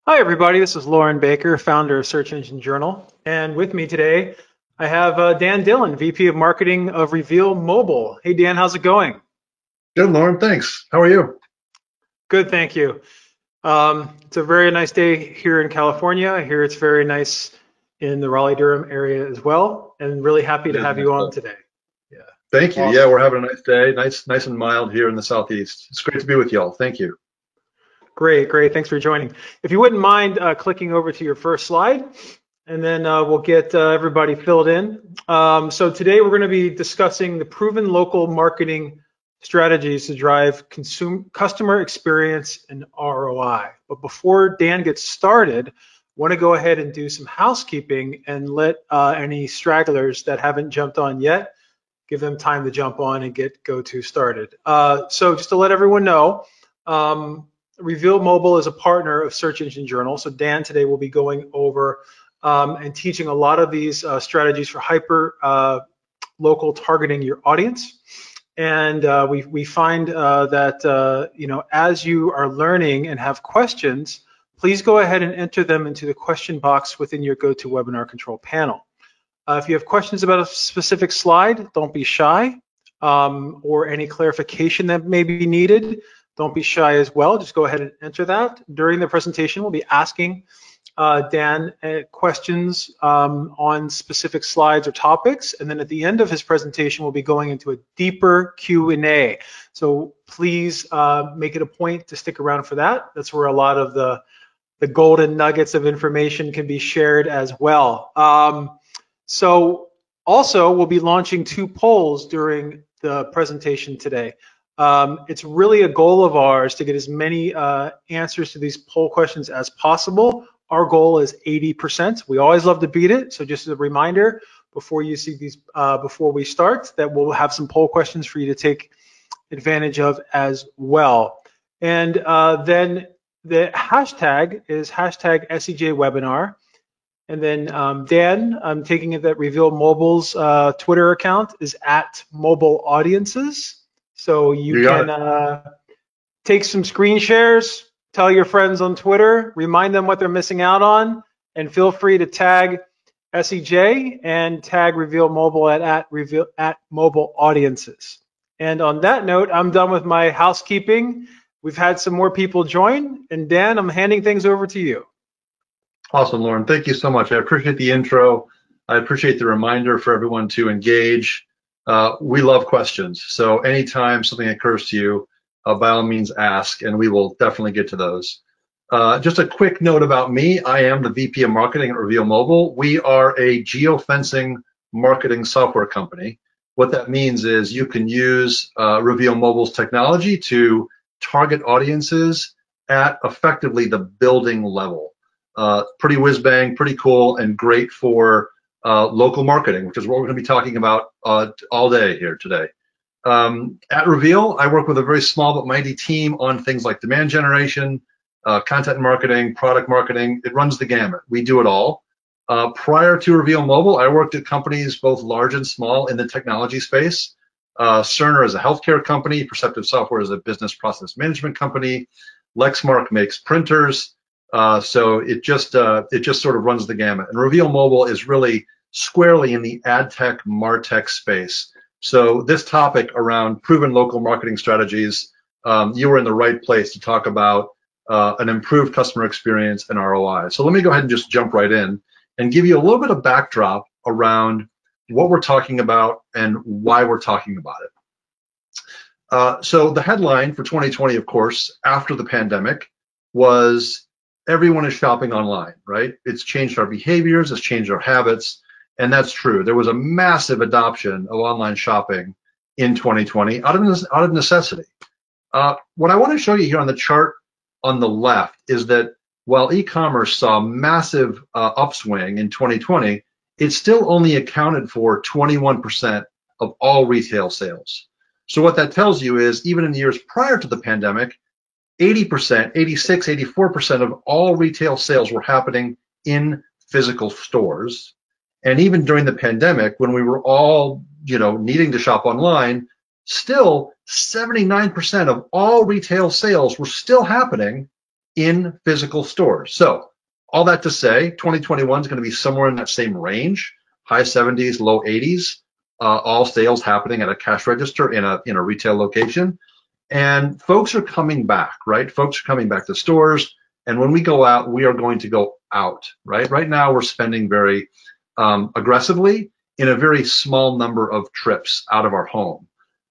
Hi, everybody. This is Lauren Baker, founder of Search Engine Journal. And with me today, I have Dan Dillon, VP of Marketing of Reveal Mobile. Hey, Dan, how's it going? Good, Lauren. Thanks. How are you? Good, thank you. It's a very nice day here in California. I hear it's very nice in the Raleigh-Durham area as well, and really happy It to is have nice you on though. today. Yeah, Thank you. Yeah, awesome. we're having a nice day. Nice and mild here in the southeast. It's great to be with y'all. Thank you. Great, great. Thanks for joining. If you wouldn't mind clicking over to your first slide, and then we'll get everybody filled in. So today we're going to be discussing the proven local marketing strategies to drive customer experience and ROI. But before Dan gets started, I want to go ahead and do some housekeeping and let any stragglers that haven't jumped on yet, give them time to jump on and get GoTo started. So just to let everyone know, Reveal Mobile is a partner of Search Engine Journal. So Dan today will be going over and teaching a lot of these strategies for hyper local targeting your audience. And we find that as you are learning and have questions, please go ahead and enter them into the question box within your GoToWebinar control panel. If you have questions about a specific slide, don't be shy, or any clarification that may be needed, don't be shy as well. Just go ahead and enter that. During the presentation, we'll be asking Dan questions on specific slides or topics, and then at the end of his presentation, we'll be going into a deeper Q&A. So please make it a point to stick around for that. That's where a lot of the golden nuggets of information can be shared as well. So also, we'll be launching 2 polls during the presentation today. It's really a goal of ours to get as many answers to these poll questions as possible. Our goal is 80%. We always love to beat it. So just as a reminder, before you see these, before we start, that we'll have some poll questions for you to take advantage of as well. And then the hashtag is hashtag SEJ webinar. And then Dan, I'm taking it that Reveal Mobile's Twitter account is at Mobile Audiences. So you You got can it. take some screen shares, tell your friends on Twitter, remind them what they're missing out on, and feel free to tag SEJ and tag Reveal Mobile at Mobile Audiences. And on that note, I'm done with my housekeeping. We've had some more people join, and Dan, I'm handing things over to you. Awesome, Lauren. Thank you so much. I appreciate the intro. I appreciate the reminder for everyone to engage. We love questions. So anytime something occurs to you, by all means ask, and we will definitely get to those. Just a quick note about me. I am the VP of Marketing at Reveal Mobile. We are a geofencing marketing software company. What that means is you can use Reveal Mobile's technology to target audiences at effectively the building level. Pretty whiz bang, pretty cool, and great for local marketing, which is what we're going to be talking about all day here today. At Reveal, I work with a very small but mighty team on things like demand generation, content marketing, product marketing. It runs the gamut. We do it all. Prior to Reveal Mobile, I worked at companies both large and small in the technology space. Cerner is a healthcare company. Perceptive Software is a business process management company. Lexmark makes printers. So it just sort of runs the gamut. And Reveal Mobile is really squarely in the ad tech, martech space. So this topic around proven local marketing strategies, you were in the right place to talk about an improved customer experience and ROI. So let me go ahead and just jump right in and give you a little bit of backdrop around what we're talking about and why we're talking about it. So the headline for 2020, of course, after the pandemic was everyone is shopping online, right? It's changed our behaviors, it's changed our habits, and that's true. There was a massive adoption of online shopping in 2020 out of necessity. What I want to show you here on the chart on the left is that while e-commerce saw massive upswing in 2020, it still only accounted for 21% of all retail sales. So what that tells you is even in the years prior to the pandemic, 80%, 86, 84% of all retail sales were happening in physical stores. And even during the pandemic, when we were all, needing to shop online, still 79% of all retail sales were still happening in physical stores. So all that to say, 2021 is going to be somewhere in that same range, high 70s, low 80s, all sales happening at a cash register in a retail location. And folks are coming back, right? Folks are coming back to stores. And when we go out, we are going to go out, right? Right now, we're spending very aggressively in a very small number of trips out of our home.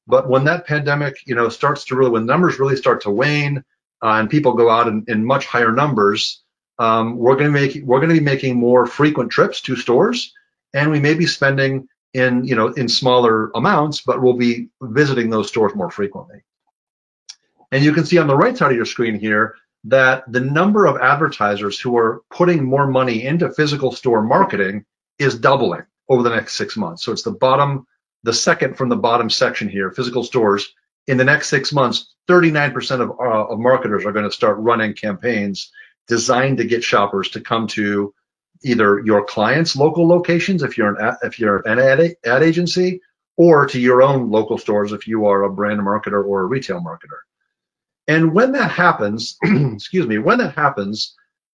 But when that pandemic, starts to really, when numbers really start to wane and people go out in much higher numbers, we're going to be making more frequent trips to stores, and we may be spending in smaller amounts, but we'll be visiting those stores more frequently. And you can see on the right side of your screen here that the number of advertisers who are putting more money into physical store marketing is doubling over the next 6 months. So it's the second from the bottom section here, physical stores. In the next 6 months, 39% of marketers are going to start running campaigns designed to get shoppers to come to either your clients' local locations if you're an ad agency, or to your own local stores if you are a brand marketer or a retail marketer. And when that happens,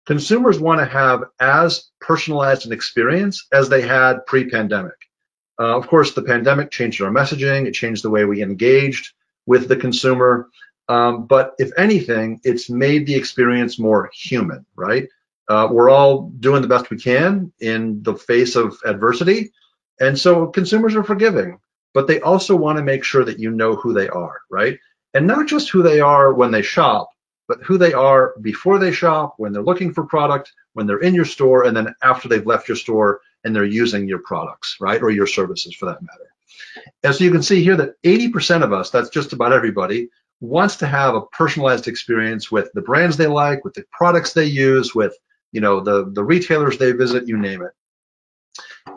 consumers want to have as personalized an experience as they had pre-pandemic. Of course, the pandemic changed our messaging. It changed the way we engaged with the consumer. But if anything, it's made the experience more human, right? We're all doing the best we can in the face of adversity. And so consumers are forgiving, but they also want to make sure that you know who they are, right? And not just who they are when they shop, but who they are before they shop, when they're looking for product, when they're in your store, and then after they've left your store and they're using your products, right? Or your services for that matter. And so you can see here that 80% of us, that's just about everybody, wants to have a personalized experience with the brands they like, with the products they use, with the retailers they visit, you name it.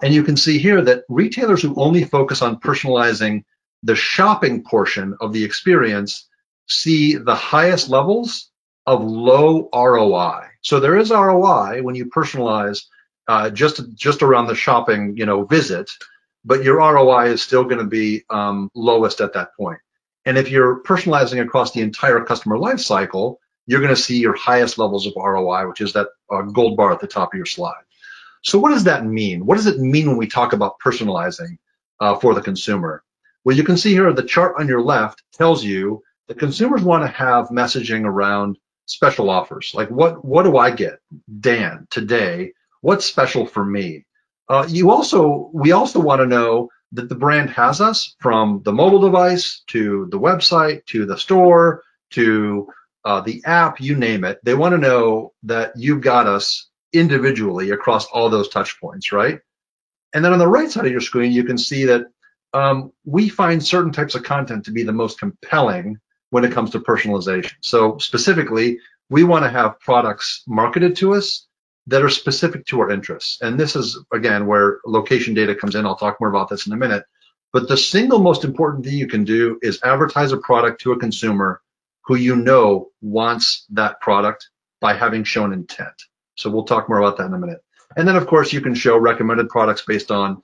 And you can see here that retailers who only focus on personalizing the shopping portion of the experience see the highest levels of low ROI. So there is ROI when you personalize just around the shopping visit, but your ROI is still going to be lowest at that point. And if you're personalizing across the entire customer life cycle, you're going to see your highest levels of ROI, which is that gold bar at the top of your slide. So what does that mean? What does it mean when we talk about personalizing for the consumer? Well, you can see here the chart on your left tells you that consumers want to have messaging around special offers. Like what do I get, Dan, today? What's special for me? We also want to know that the brand has us from the mobile device to the website to the store to the app, you name it. They want to know that you've got us individually across all those touch points, right? And then on the right side of your screen, you can see that we find certain types of content to be the most compelling when it comes to personalization. So specifically, we want to have products marketed to us that are specific to our interests. And this is, again, where location data comes in. I'll talk more about this in a minute. But the single most important thing you can do is advertise a product to a consumer who wants that product by having shown intent. So we'll talk more about that in a minute. And then, of course, you can show recommended products based on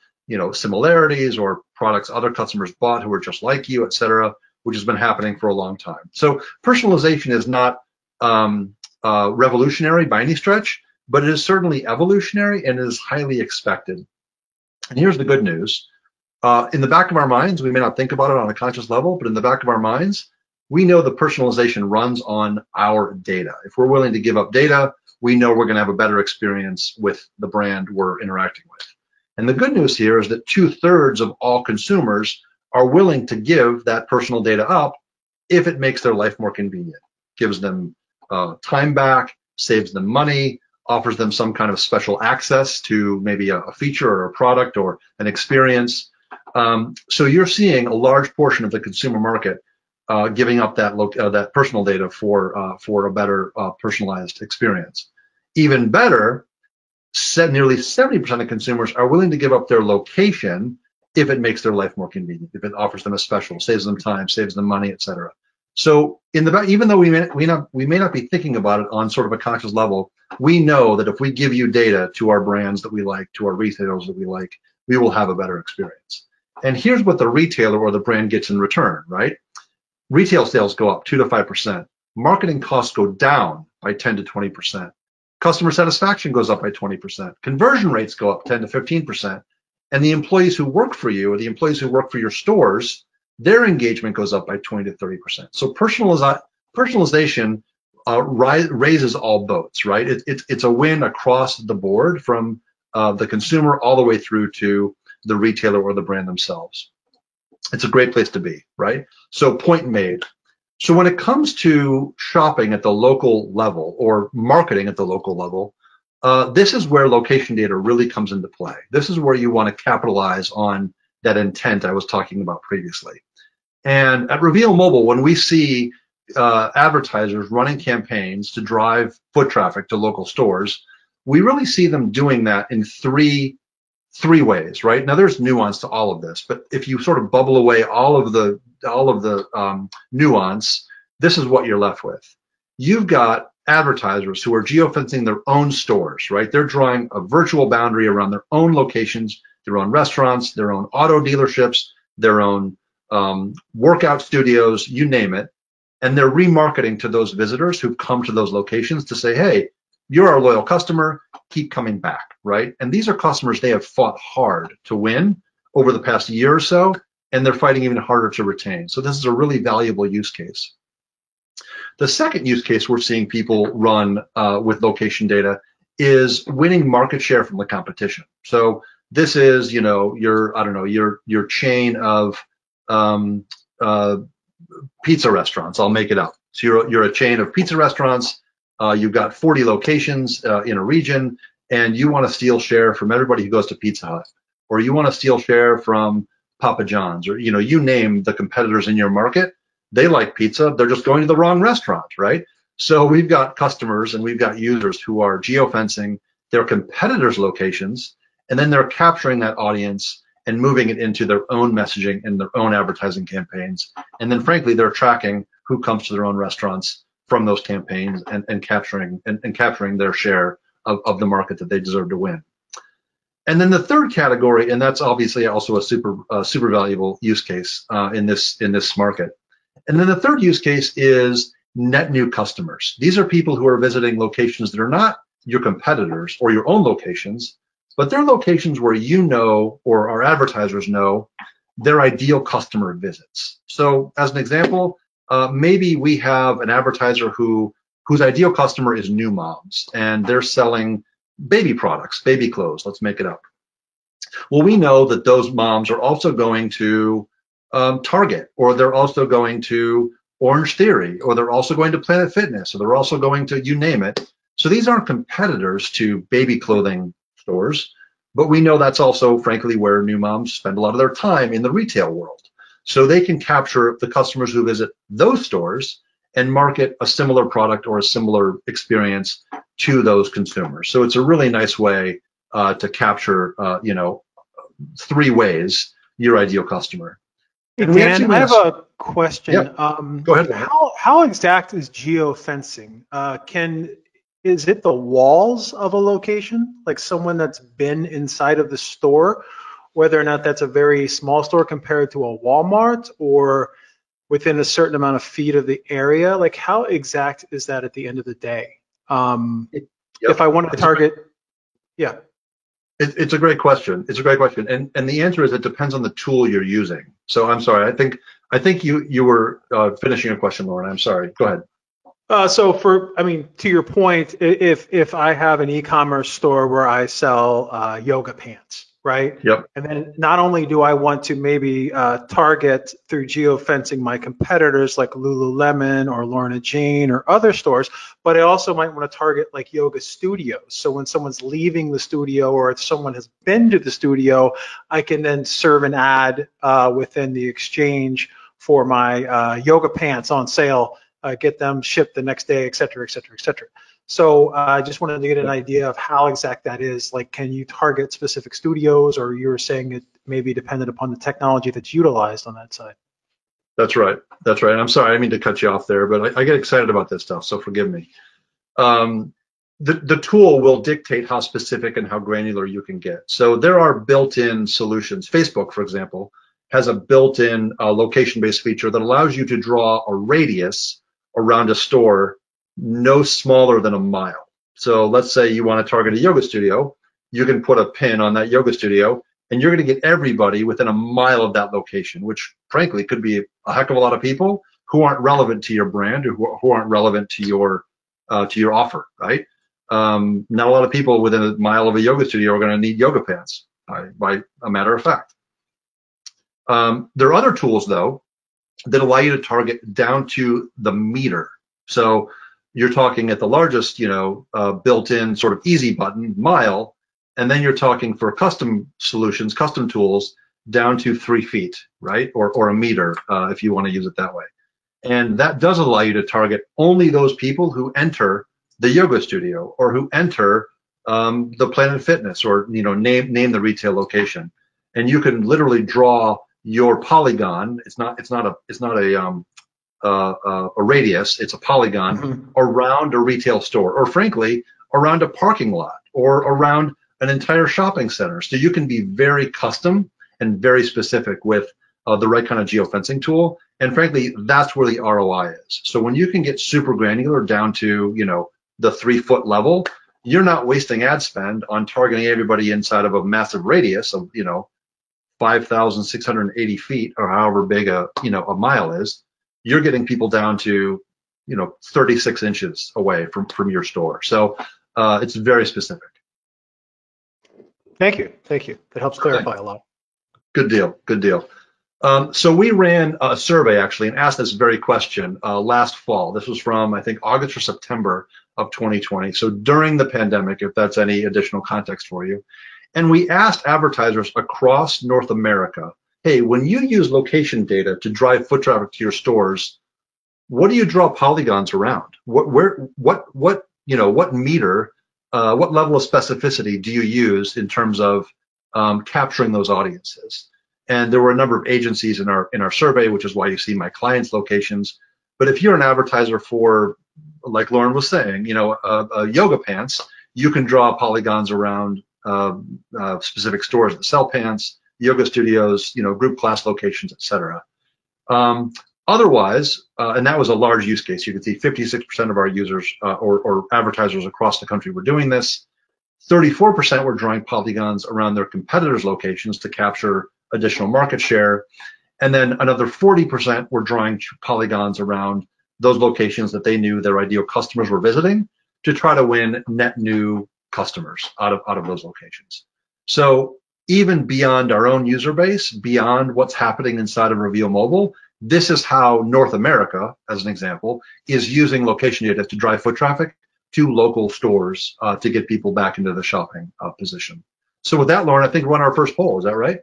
similarities or products other customers bought who are just like you, et cetera, which has been happening for a long time. So personalization is not revolutionary by any stretch, but it is certainly evolutionary and is highly expected. And here's the good news. In the back of our minds, we may not think about it on a conscious level, but in the back of our minds, we know the personalization runs on our data. If we're willing to give up data, we know we're going to have a better experience with the brand we're interacting with. And the good news here is that 2/3 of all consumers are willing to give that personal data up if it makes their life more convenient, gives them time back, saves them money, offers them some kind of special access to maybe a feature or a product or an experience. So you're seeing a large portion of the consumer market giving up that personal data for a better personalized experience. Even better, nearly 70% of consumers are willing to give up their location if it makes their life more convenient, if it offers them a special, saves them time, saves them money, et cetera. So even though we may not be thinking about it on sort of a conscious level, we know that if we give you data to our brands that we like, to our retailers that we like, we will have a better experience. And here's what the retailer or the brand gets in return, right? Retail sales go up 2 to 5%. Marketing costs go down by 10 to 20%. Customer satisfaction goes up by 20%. Conversion rates go up 10 to 15%. And the employees who work for you, or the employees who work for your stores, their engagement goes up by 20 to 30%. So personalization raises all boats, right? It's a win across the board, from the consumer all the way through to the retailer or the brand themselves. It's a great place to be, right? So point made. So when it comes to shopping at the local level or marketing at the local level, this is where location data really comes into play. This is where you want to capitalize on that intent I was talking about previously. And at Reveal Mobile, when we see advertisers running campaigns to drive foot traffic to local stores, we really see them doing that in three ways, right? Now there's nuance to all of this, but if you sort of bubble away all of the nuance, this is what you're left with. You've got advertisers who are geofencing their own stores, right? They're drawing a virtual boundary around their own locations, their own restaurants, their own auto dealerships, their own workout studios, you name it. And they're remarketing to those visitors who've come to those locations to say, hey, you're our loyal customer, keep coming back, right? And these are customers they have fought hard to win over the past year or so, and they're fighting even harder to retain. So this is a really valuable use case. The second use case we're seeing people run with location data is winning market share from the competition. So this is, your chain of pizza restaurants. I'll make it up. So you're a chain of pizza restaurants. You've got 40 locations in a region, and you want to steal share from everybody who goes to Pizza Hut, or you want to steal share from Papa John's, or you name the competitors in your market. They like pizza. They're just going to the wrong restaurant, right? So we've got customers and we've got users who are geofencing their competitors' locations, and then they're capturing that audience and moving it into their own messaging and their own advertising campaigns. And then frankly, they're tracking who comes to their own restaurants from those campaigns and capturing their share of the market that they deserve to win. And then the third category, and that's obviously also a super valuable use case in this market. And then the third use case is net new customers. These are people who are visiting locations that are not your competitors or your own locations, but they're locations where or our advertisers know their ideal customer visits. So as an example, maybe we have an advertiser whose ideal customer is new moms, and they're selling baby products, baby clothes, let's make it up. Well, we know that those moms are also going to Target, or they're also going to Orange Theory, or they're also going to Planet Fitness, or they're also going to, you name it. So these aren't competitors to baby clothing stores, but we know that's also, frankly, where new moms spend a lot of their time in the retail world. So they can capture the customers who visit those stores and market a similar product or a similar experience to those consumers. So it's a really nice way to capture, three ways your ideal customer. Hey, Dan, I have a question. Yeah. Go ahead. How exact is geofencing? Is it the walls of a location, like someone that's been inside of the store, whether or not that's a very small store compared to a Walmart, or within a certain amount of feet of the area? Like, how exact is that at the end of the day? If I want to target, yeah. It's a great question. It's a great question, and the answer is it depends on the tool you're using. So I'm sorry. I think you were finishing a question, Lauren. I'm sorry. Go ahead. To your point, if I have an e-commerce store where I sell yoga pants, right? Yep. And then not only do I want to maybe target through geofencing my competitors like Lululemon or Lorna Jean or other stores, but I also might want to target like yoga studios. So when someone's leaving the studio, or if someone has been to the studio, I can then serve an ad within the exchange for my yoga pants on sale, get them shipped the next day, et cetera, et cetera, et cetera. So I just wanted to get an idea of how exact that is. Like, can you target specific studios, or you're saying it may be dependent upon the technology that's utilized on that side? That's right. That's right. I'm sorry, I didn't mean to cut you off there, but I get excited about this stuff, so forgive me. The tool will dictate how specific and how granular you can get. So there are built-in solutions. Facebook, for example, has a built-in location-based feature that allows you to draw a radius around a store no smaller than a mile. So let's say you want to target a yoga studio, you can put a pin on that yoga studio, and you're going to get everybody within a mile of that location, which frankly could be a heck of a lot of people who aren't relevant to your brand or who aren't relevant to your offer, right? Not a lot of people within a mile of a yoga studio are going to need yoga pants, by a matter of fact. There are other tools though that allow you to target down to the meter. So you're talking at the largest, built-in sort of easy button, mile, and then you're talking for custom solutions, custom tools, down to 3 feet, right? Or a meter, if you want to use it that way. And that does allow you to target only those people who enter the yoga studio or who enter the Planet Fitness, or name the retail location. And you can literally draw your polygon. It's not a radius. It's a polygon around a retail store, or frankly, around a parking lot, or around an entire shopping center. So you can be very custom and very specific with the right kind of geofencing tool. And frankly, that's where the ROI is. So when you can get super granular down to, the 3 foot level, you're not wasting ad spend on targeting everybody inside of a massive radius of, 5,680 feet, or however big a mile is. You're getting people down to, 36 inches away from your store. So it's very specific. Thank you. That helps clarify a lot. Good deal. So we ran a survey actually and asked this very question last fall. This was from, I think, August or September of 2020. So during the pandemic, if that's any additional context for you. And we asked advertisers across North America, hey, when you use location data to drive foot traffic to your stores, what do you draw polygons around? What meter, what level of specificity do you use in terms of capturing those audiences? And there were a number of agencies in our survey, which is why you see my clients' locations. But if you're an advertiser for, like Lauren was saying, yoga pants, you can draw polygons around specific stores that sell pants, yoga studios, group class locations, etc. Otherwise, and that was a large use case. You can see 56% of our users or advertisers across the country were doing this. 34% were drawing polygons around their competitors' locations to capture additional market share. And then another 40% were drawing polygons around those locations that they knew their ideal customers were visiting to try to win net new customers out of those locations. So even beyond our own user base, beyond what's happening inside of Reveal Mobile, this is how North America, as an example, is using location data to drive foot traffic to local stores to get people back into the shopping position. So with that, Lauren, I think we're on our first poll. Is that right?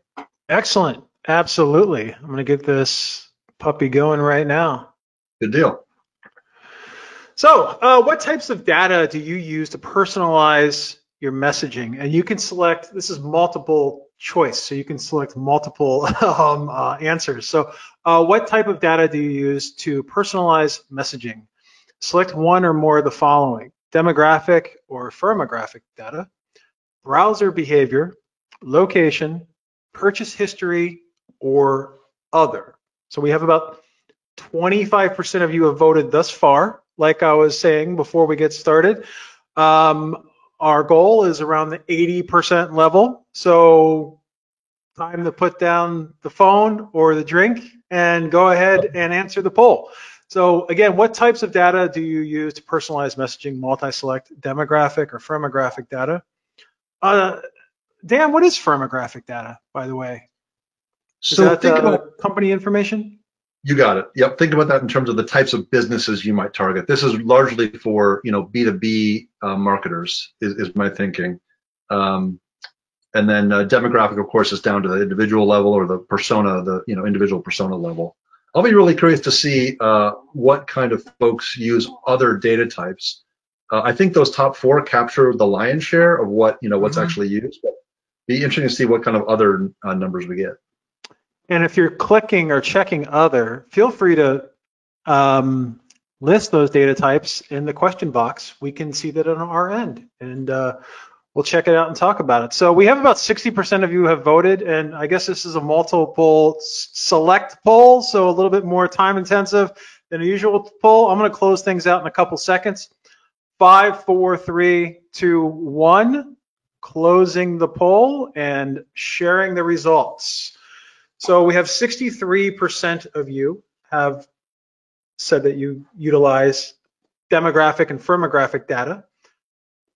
Excellent. Absolutely. I'm going to get this puppy going right now. Good deal. So what types of data do you use to personalize your messaging? And you can select, this is multiple choice, so you can select multiple answers. So what type of data do you use to personalize messaging? Select one or more of the following: demographic or firmographic data, browser behavior, location, purchase history, or other. So we have about 25% of you have voted thus far. Like I was saying before we get started, our goal is around the 80% level. So time to put down the phone or the drink and go ahead and answer the poll. So again, what types of data do you use to personalize messaging? Multi-select, demographic, or firmographic data? Dan, what is firmographic data, by the way? Is that think about company information? You got it. Yep. Think about that in terms of the types of businesses you might target. This is largely for B2B marketers is my thinking. And then demographic, of course, is down to the individual level or the persona, the individual persona level. I'll be really curious to see what kind of folks use other data types. I think those top four capture the lion's share of what what's actually used. But be interesting to see what kind of other numbers we get. And if you're clicking or checking other, feel free to list those data types in the question box. We can see that on our end, and we'll check it out and talk about it. So we have about 60% of you have voted, and I guess this is a multiple select poll, so a little bit more time intensive. than a usual poll. I'm going to close things out in a couple seconds. 5, 4, 3, 2, 1. Closing the poll and sharing the results. So we have 63% of you have said that you utilize demographic and firmographic data.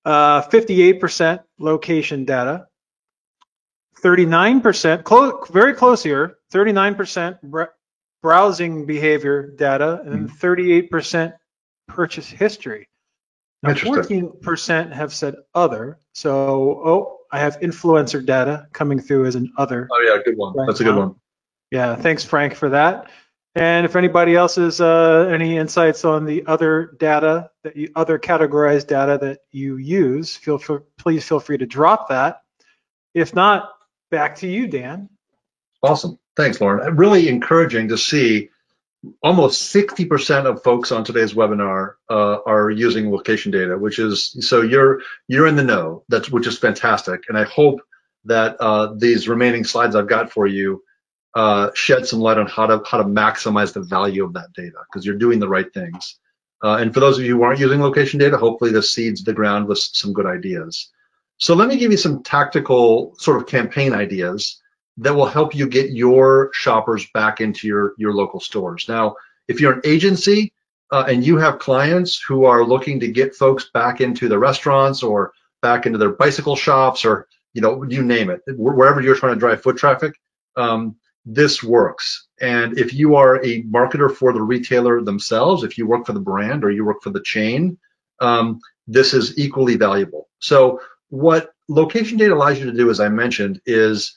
58% location data. 39%, very close here, 39% browsing behavior data, and 38% purchase history. Now, 14% have said other. So, I have influencer data coming through as an other. Oh yeah, good one. Right. That's a good one. Yeah, thanks, Frank, for that. And if anybody else has any insights on the other data, other categorized data that you use, please feel free to drop that. If not, back to you, Dan. Awesome. Thanks, Lauren. Really encouraging to see almost 60% of folks on today's webinar are using location data, which is, so you're in the know, which is fantastic. And I hope that these remaining slides I've got for you shed some light on how to maximize the value of that data, because you're doing the right things. And for those of you who aren't using location data, hopefully this seeds the ground with some good ideas. So let me give you some tactical sort of campaign ideas that will help you get your shoppers back into your local stores. Now, if you're an agency and you have clients who are looking to get folks back into the restaurants or back into their bicycle shops, or you name it, wherever you're trying to drive foot traffic, this works. And if you are a marketer for the retailer themselves, if you work for the brand or you work for the chain, this is equally valuable. So what location data allows you to do, as I mentioned, is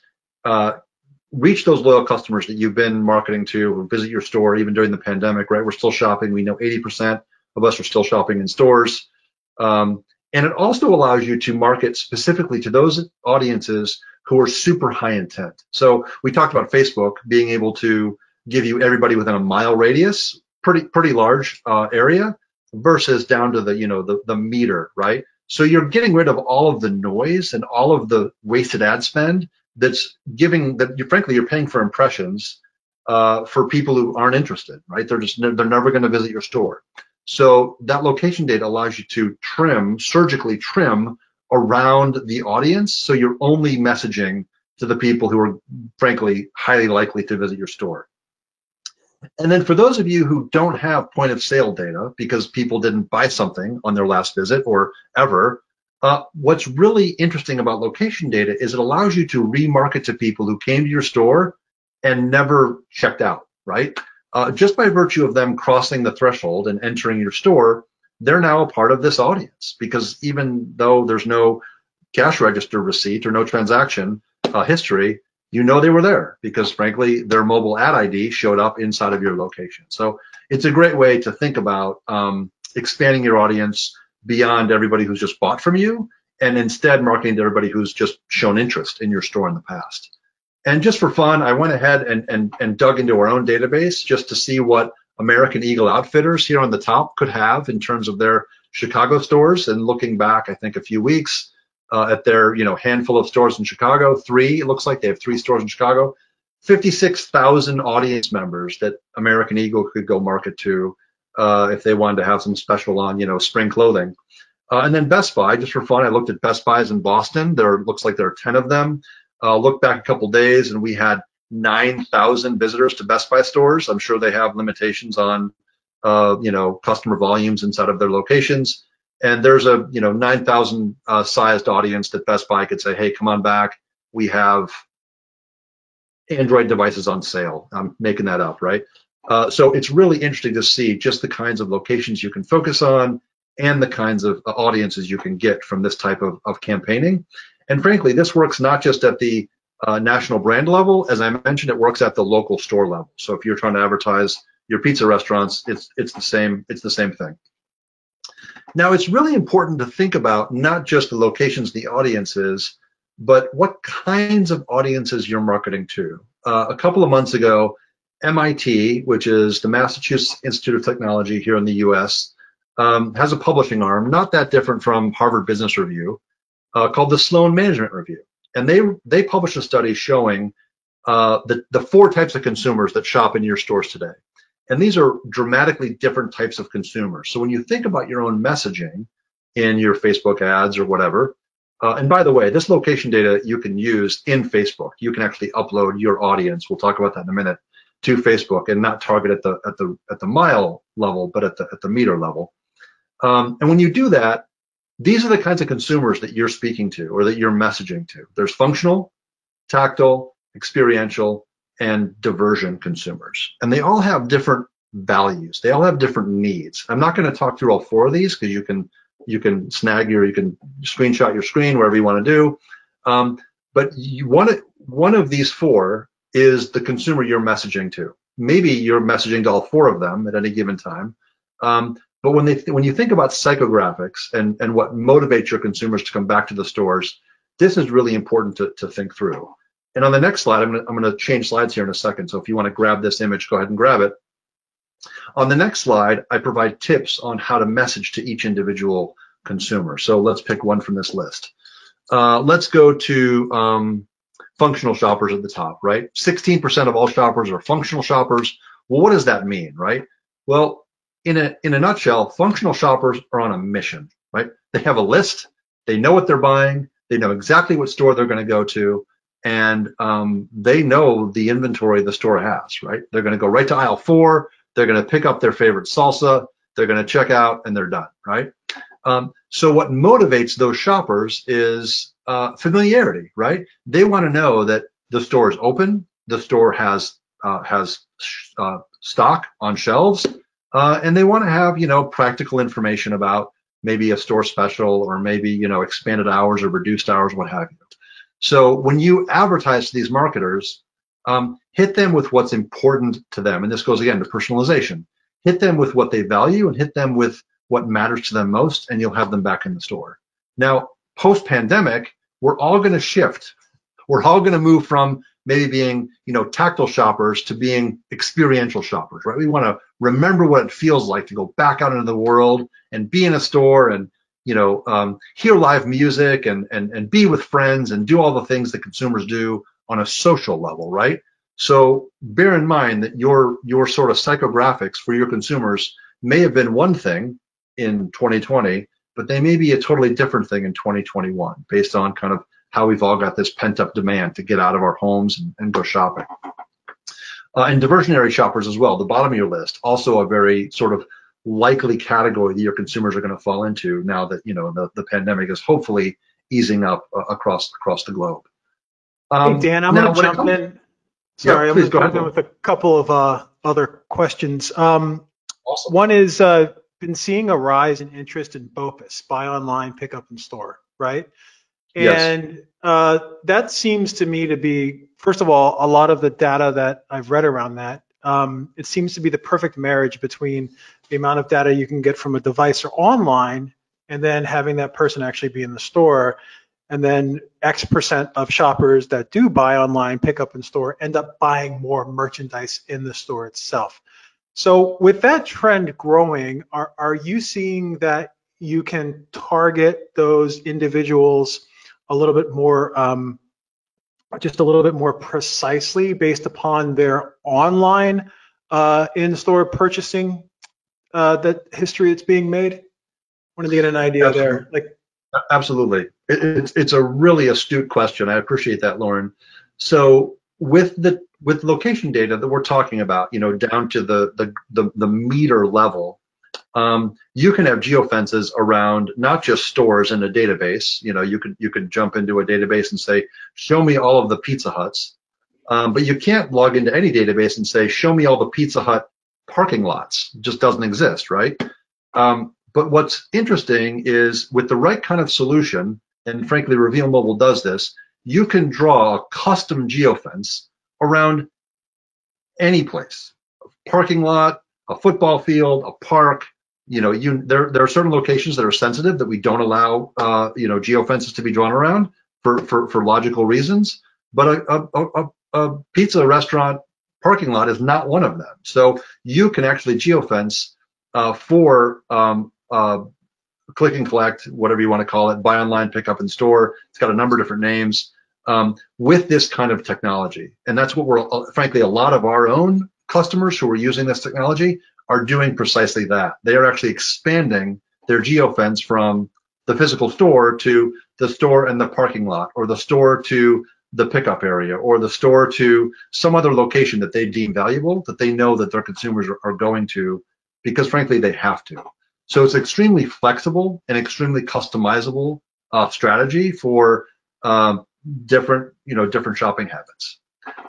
reach those loyal customers that you've been marketing to, or visit your store even during the pandemic, right? We're still shopping. We know 80% of us are still shopping in stores. And it also allows you to market specifically to those audiences who are super high intent. So we talked about Facebook being able to give you everybody within a mile radius, pretty large area, versus down to the meter, right? So you're getting rid of all of the noise and all of the wasted ad spend that's frankly, you're paying for impressions for people who aren't interested, right? They're never going to visit your store. So that location data allows you to surgically trim around the audience, so you're only messaging to the people who are frankly highly likely to visit your store. And then for those of you who don't have point of sale data because people didn't buy something on their last visit or ever, what's really interesting about location data is it allows you to remarket to people who came to your store and never checked out, right? Just by virtue of them crossing the threshold and entering your store, they're now a part of this audience, because even though there's no cash register receipt or no transaction history, they were there because frankly their mobile ad ID showed up inside of your location. So it's a great way to think about expanding your audience beyond everybody who's just bought from you, and instead marketing to everybody who's just shown interest in your store in the past. And just for fun, I went ahead and dug into our own database just to see what American Eagle Outfitters here on the top could have in terms of their Chicago stores. And looking back, I think a few weeks at their handful of stores in Chicago, it looks like they have 3 stores in Chicago, 56,000 audience members that American Eagle could go market to if they wanted to have some special on spring clothing. And then Best Buy, just for fun, I looked at Best Buys in Boston. Looks like there are 10 of them. Looked back a couple days and we had 9,000 visitors to Best Buy stores. I'm sure they have limitations on customer volumes inside of their locations. And there's a 9,000 sized audience that Best Buy could say, hey, come on back. We have Android devices on sale. I'm making that up, right? So it's really interesting to see just the kinds of locations you can focus on and the kinds of audiences you can get from this type of campaigning. And frankly, this works not just at the national brand level. As I mentioned, it works at the local store level. So if you're trying to advertise your pizza restaurants, it's the same thing. Now, it's really important to think about not just the locations, the audiences, but what kinds of audiences you're marketing to. A couple of months ago, MIT, which is the Massachusetts Institute of Technology here in the US, has a publishing arm, not that different from Harvard Business Review, called the Sloan Management Review. And they published a study showing the 4 types of consumers that shop in your stores today. And these are dramatically different types of consumers. So when you think about your own messaging in your Facebook ads or whatever, and by the way, this location data you can use in Facebook. You can actually upload your audience. We'll talk about that in a minute, to Facebook, and not target at the mile level, but at the meter level. And when you do that, these are the kinds of consumers that you're speaking to or that you're messaging to. There's functional, tactile, experiential, and diversion consumers. And they all have different values. They all have different needs. I'm not going to talk through all four of these because you can snag you can screenshot your screen, wherever you want to do. But one of these four is the consumer you're messaging to. Maybe you're messaging to all four of them at any given time. But when you think about psychographics and what motivates your consumers to come back to the stores, this is really important to think through. And on the next slide, I'm going to change slides here in a second. So if you want to grab this image, go ahead and grab it. On the next slide, I provide tips on how to message to each individual consumer. So let's pick one from this list. Let's go to functional shoppers at the top, right? 16% of all shoppers are functional shoppers. Well, what does that mean, right? Well, in a nutshell, functional shoppers are on a mission, right? They have a list. They know what they're buying. They know exactly what store they're going to go to. And they know the inventory the store has, right? They're going to go right to aisle 4. They're going to pick up their favorite salsa. They're going to check out, and they're done, right? So what motivates those shoppers is familiarity, right? They want to know that the store is open, the store has stock on shelves, and they want to have, practical information about maybe a store special or maybe, expanded hours or reduced hours, what have you. So when you advertise to these marketers, hit them with what's important to them. And this goes again to personalization. Hit them with what they value and hit them with what matters to them most, and you'll have them back in the store. Now, post-pandemic, we're all going to shift. We're all going to move from maybe being, tactile shoppers to being experiential shoppers, right? We want to remember what it feels like to go back out into the world and be in a store and, hear live music and be with friends and do all the things that consumers do on a social level, right? So bear in mind that your sort of psychographics for your consumers may have been one thing in 2020, but they may be a totally different thing in 2021 based on kind of how we've all got this pent-up demand to get out of our homes and go shopping. And diversionary shoppers as well, the bottom of your list, also a very sort of likely category that your consumers are going to fall into now that the pandemic is hopefully easing up across the globe. Hey Dan, I'm going to jump in. Sorry, I'm going to jump in with a couple of other questions. Awesome. One is been seeing a rise in interest in BOPIS, buy online, pick up in store, right? And yes. That seems to me to be, first of all, a lot of the data that I've read around that, it seems to be the perfect marriage between the amount of data you can get from a device or online and then having that person actually be in the store. And then X% of shoppers that do buy online, pick up in store, end up buying more merchandise in the store itself. So with that trend growing, are you seeing that you can target those individuals a little bit more, just a little bit more precisely based upon their online in-store purchasing, that history that's being made? I wanted to get an idea there. Absolutely. It's a really astute question. I appreciate that, Lauren. So with location data that we're talking about, down to the meter level, you can have geofences around not just stores in a database. You could jump into a database and say, show me all of the Pizza Huts. But you can't log into any database and say, show me all the Pizza Hut parking lots. It just doesn't exist, right? But what's interesting is with the right kind of solution, and frankly, Reveal Mobile does this, you can draw a custom geofence around any place, a parking lot, a football field, a park. There are certain locations that are sensitive that we don't allow, geofences to be drawn around for logical reasons. But a pizza restaurant parking lot is not one of them. So you can actually geofence for click and collect, whatever you want to call it, buy online, pick up in store. It's got a number of different names with this kind of technology. And that's what frankly, a lot of our own customers who are using this technology are doing precisely that. They are actually expanding their geofence from the physical store to the store and the parking lot, or the store to the pickup area, or the store to some other location that they deem valuable, that they know that their consumers are going to, because frankly they have to. So it's extremely flexible and extremely customizable strategy for different shopping habits.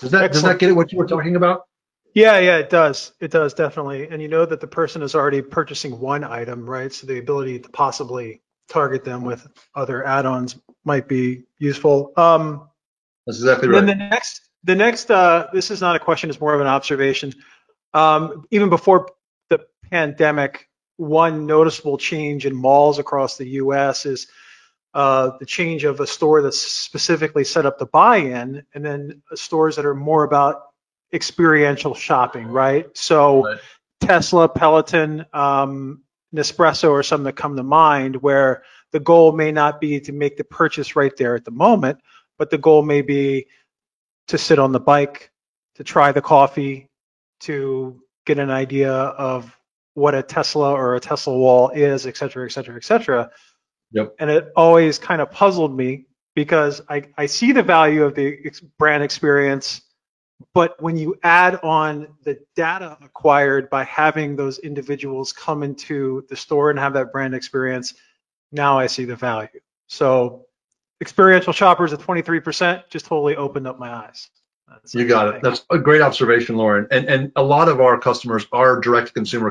Does that get at what you were talking about? Yeah, it does. It does, definitely. And you know that the person is already purchasing one item, right? So the ability to possibly target them with other add-ons might be useful. That's exactly right. Then the next, this is not a question, it's more of an observation. Even before the pandemic, one noticeable change in malls across the US is the change of a store that's specifically set up to buy-in, and then stores that are more about experiential shopping, right? So right. Tesla, Peloton, Nespresso are some that come to mind, where the goal may not be to make the purchase right there at the moment, but the goal may be to sit on the bike, to try the coffee, to get an idea of what a Tesla or a Tesla wall is, et cetera, et cetera, et cetera. Yep. And it always kind of puzzled me, because I see the value of the brand experience, but when you add on the data acquired by having those individuals come into the store and have that brand experience, now I see the value. So experiential shoppers at 23% just totally opened up my eyes. You got it. That's a great observation, Lauren. And a lot of our customers are direct-to-consumer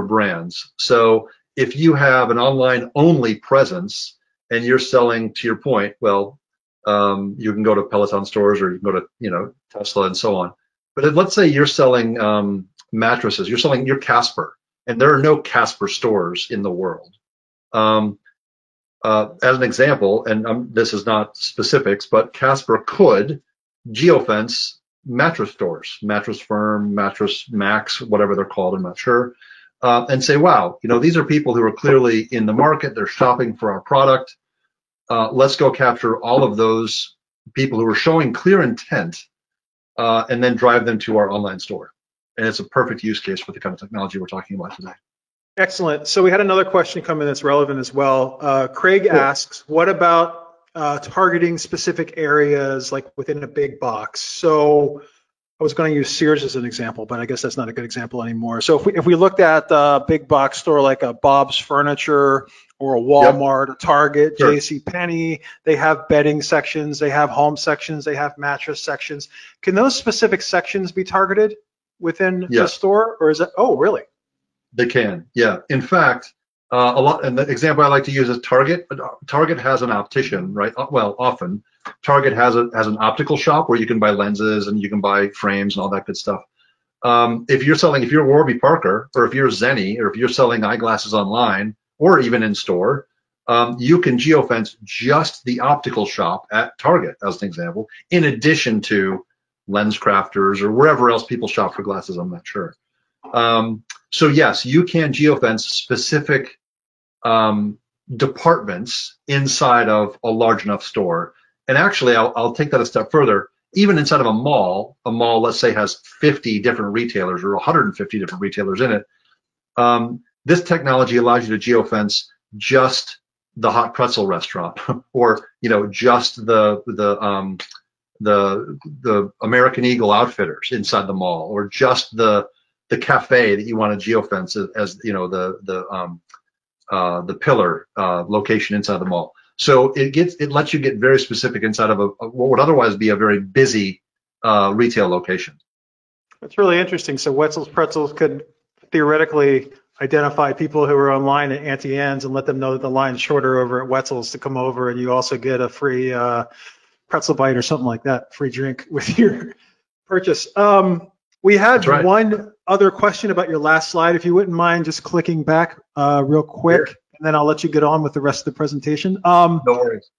brands. So if you have an online-only presence and you're selling, to your point, well, you can go to Peloton stores, or you can go to Tesla and so on. But let's say you're selling mattresses. You're Casper, and there are no Casper stores in the world. As an example, and this is not specifics, but Casper could geofence mattress stores, Mattress Firm, Mattress Max, whatever they're called, I'm not sure, and say, wow, these are people who are clearly in the market, they're shopping for our product. Let's go capture all of those people who are showing clear intent, and then drive them to our online store. And it's a perfect use case for the kind of technology we're talking about today. Excellent. So we had another question come in that's relevant as well. Craig asks, what about targeting specific areas like within a big box? So I was going to use Sears as an example, but I guess that's not a good example anymore. So if we looked at a big box store like a Bob's Furniture or a Walmart, a Target, sure. JCPenney, they have bedding sections, they have home sections, they have mattress sections. Can those specific sections be targeted within the store, or is it? Oh, really? They can, yeah. In fact, a lot. And the example I like to use is Target. Target has an optician, right? Well, often Target has an optical shop where you can buy lenses and you can buy frames and all that good stuff. If you're Warby Parker, or if you're Zenni, or if you're selling eyeglasses online or even in store, you can geofence just the optical shop at Target, as an example, in addition to Lens Crafters or wherever else people shop for glasses. I'm not sure. So yes, you can geofence specific departments inside of a large enough store. And actually, I'll take that a step further. Even inside of a mall, let's say, has 50 different retailers or 150 different retailers in it. This technology allows you to geofence just the hot pretzel restaurant, or just the American Eagle Outfitters inside the mall, or just the cafe that you want to geofence as the pillar location inside the mall. So it lets you get very specific inside of what would otherwise be a very busy retail location. That's really interesting. So Wetzel's Pretzels could theoretically identify people who are online at Auntie Anne's and let them know that the line's shorter over at Wetzel's to come over, and you also get a free pretzel bite or something like that, free drink with your purchase. We had one other question about your last slide. If you wouldn't mind just clicking back real quick, and then I'll let you get on with the rest of the presentation. No worries.